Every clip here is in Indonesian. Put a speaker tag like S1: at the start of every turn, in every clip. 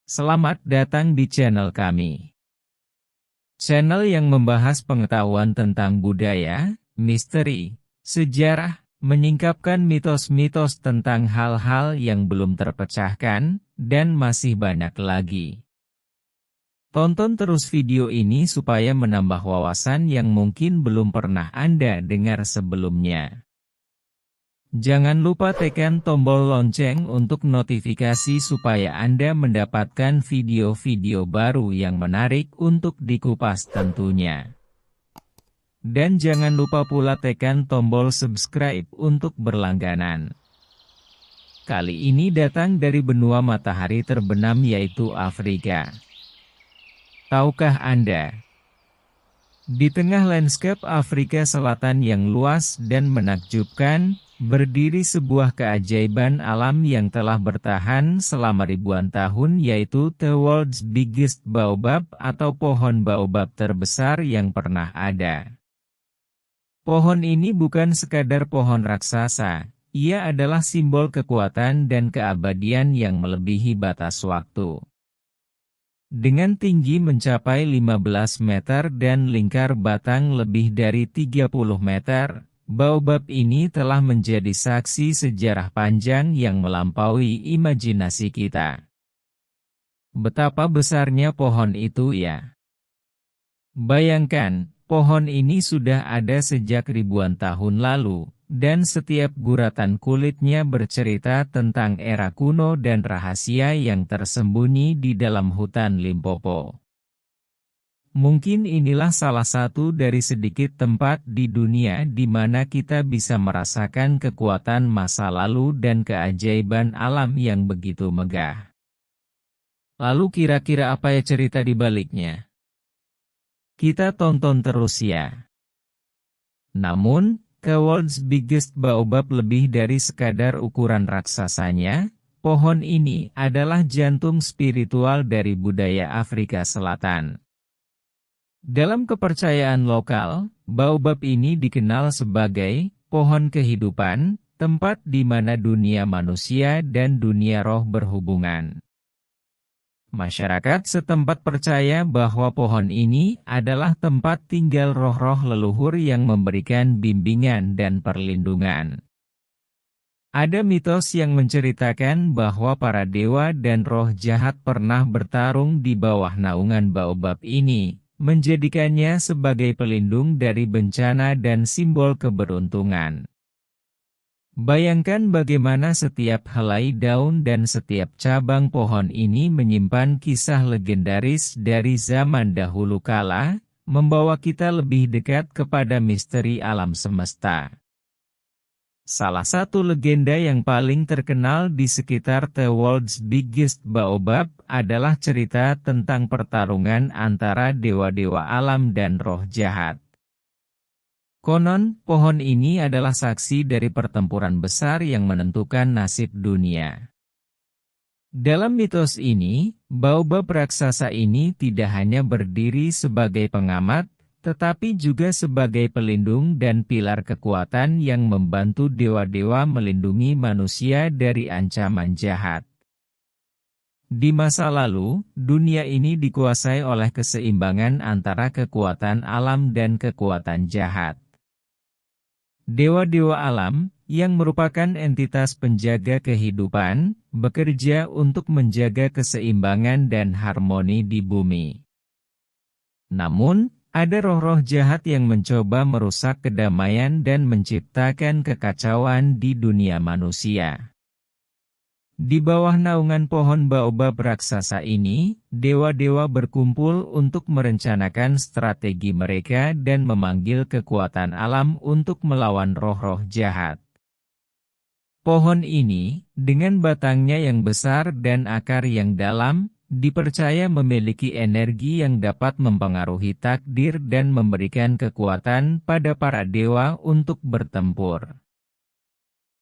S1: Selamat datang di channel kami. Channel yang membahas pengetahuan tentang budaya, misteri, sejarah, menyingkapkan mitos-mitos tentang hal-hal yang belum terpecahkan, dan masih banyak lagi. Tonton terus video ini supaya menambah wawasan yang mungkin belum pernah Anda dengar sebelumnya. Jangan lupa tekan tombol lonceng untuk notifikasi supaya Anda mendapatkan video-video baru yang menarik untuk dikupas tentunya. Dan jangan lupa pula tekan tombol subscribe untuk berlangganan. Kali ini datang dari benua matahari terbenam yaitu Afrika. Tahukah Anda? Di tengah lanskap Afrika Selatan yang luas dan menakjubkan, berdiri sebuah keajaiban alam yang telah bertahan selama ribuan tahun yaitu The World's Biggest Baobab atau pohon baobab terbesar yang pernah ada. Pohon ini bukan sekadar pohon raksasa, ia adalah simbol kekuatan dan keabadian yang melebihi batas waktu. Dengan tinggi mencapai 15 meter dan lingkar batang lebih dari 30 meter, baobab ini telah menjadi saksi sejarah panjang yang melampaui imajinasi kita. Betapa besarnya pohon itu ya? Bayangkan, pohon ini sudah ada sejak ribuan tahun lalu, dan setiap guratan kulitnya bercerita tentang era kuno dan rahasia yang tersembunyi di dalam hutan Limpopo. Mungkin inilah salah satu dari sedikit tempat di dunia di mana kita bisa merasakan kekuatan masa lalu dan keajaiban alam yang begitu megah. Lalu kira-kira apa ya cerita di baliknya? Kita tonton terus ya. Namun, The World's Biggest Baobab lebih dari sekadar ukuran raksasanya, pohon ini adalah jantung spiritual dari budaya Afrika Selatan. Dalam kepercayaan lokal, baobab ini dikenal sebagai pohon kehidupan, tempat di mana dunia manusia dan dunia roh berhubungan. Masyarakat setempat percaya bahwa pohon ini adalah tempat tinggal roh-roh leluhur yang memberikan bimbingan dan perlindungan. Ada mitos yang menceritakan bahwa para dewa dan roh jahat pernah bertarung di bawah naungan baobab ini, menjadikannya sebagai pelindung dari bencana dan simbol keberuntungan. Bayangkan bagaimana setiap helai daun dan setiap cabang pohon ini menyimpan kisah legendaris dari zaman dahulu kala, membawa kita lebih dekat kepada misteri alam semesta. Salah satu legenda yang paling terkenal di sekitar The World's Biggest Baobab adalah cerita tentang pertarungan antara dewa-dewa alam dan roh jahat. Konon, pohon ini adalah saksi dari pertempuran besar yang menentukan nasib dunia. Dalam mitos ini, baobab raksasa ini tidak hanya berdiri sebagai pengamat, tetapi juga sebagai pelindung dan pilar kekuatan yang membantu dewa-dewa melindungi manusia dari ancaman jahat. Di masa lalu, dunia ini dikuasai oleh keseimbangan antara kekuatan alam dan kekuatan jahat. Dewa-dewa alam, yang merupakan entitas penjaga kehidupan, bekerja untuk menjaga keseimbangan dan harmoni di bumi. Namun, ada roh-roh jahat yang mencoba merusak kedamaian dan menciptakan kekacauan di dunia manusia. Di bawah naungan pohon baobab raksasa ini, dewa-dewa berkumpul untuk merencanakan strategi mereka dan memanggil kekuatan alam untuk melawan roh-roh jahat. Pohon ini, dengan batangnya yang besar dan akar yang dalam, dipercaya memiliki energi yang dapat mempengaruhi takdir dan memberikan kekuatan pada para dewa untuk bertempur.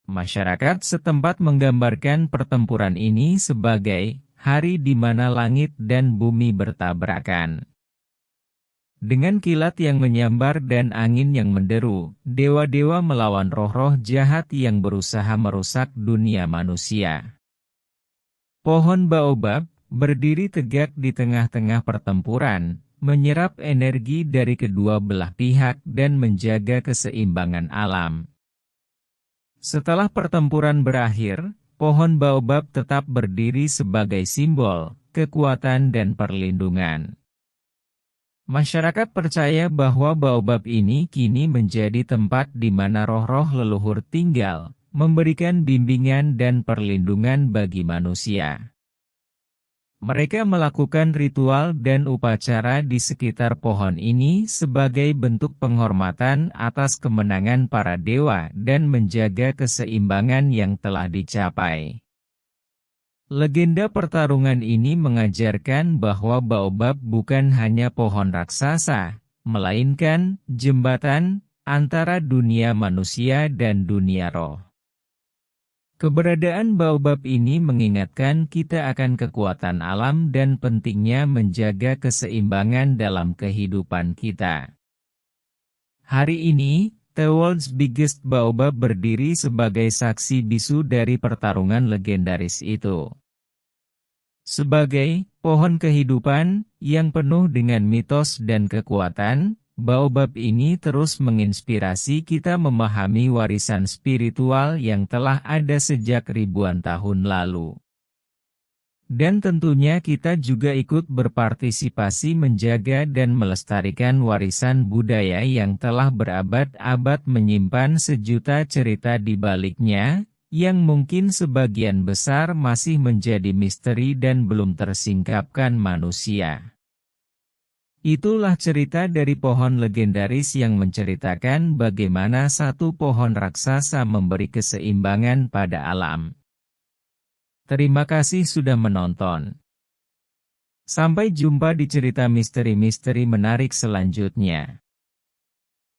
S1: Masyarakat setempat menggambarkan pertempuran ini sebagai hari di mana langit dan bumi bertabrakan. Dengan kilat yang menyambar dan angin yang menderu, dewa-dewa melawan roh-roh jahat yang berusaha merusak dunia manusia. Pohon baobab, berdiri tegak di tengah-tengah pertempuran, menyerap energi dari kedua belah pihak dan menjaga keseimbangan alam. Setelah pertempuran berakhir, pohon baobab tetap berdiri sebagai simbol kekuatan dan perlindungan. Masyarakat percaya bahwa baobab ini kini menjadi tempat di mana roh-roh leluhur tinggal, memberikan bimbingan dan perlindungan bagi manusia. Mereka melakukan ritual dan upacara di sekitar pohon ini sebagai bentuk penghormatan atas kemenangan para dewa dan menjaga keseimbangan yang telah dicapai. Legenda pertarungan ini mengajarkan bahwa baobab bukan hanya pohon raksasa, melainkan jembatan antara dunia manusia dan dunia roh. Keberadaan baobab ini mengingatkan kita akan kekuatan alam dan pentingnya menjaga keseimbangan dalam kehidupan kita. Hari ini, The World's Biggest Baobab berdiri sebagai saksi bisu dari pertarungan legendaris itu. Sebagai pohon kehidupan yang penuh dengan mitos dan kekuatan, baobab ini terus menginspirasi kita memahami warisan spiritual yang telah ada sejak ribuan tahun lalu. Dan tentunya kita juga ikut berpartisipasi menjaga dan melestarikan warisan budaya yang telah berabad-abad menyimpan sejuta cerita di baliknya, yang mungkin sebagian besar masih menjadi misteri dan belum tersingkapkan manusia. Itulah cerita dari pohon legendaris yang menceritakan bagaimana satu pohon raksasa memberi keseimbangan pada alam. Terima kasih sudah menonton. Sampai jumpa di cerita misteri-misteri menarik selanjutnya.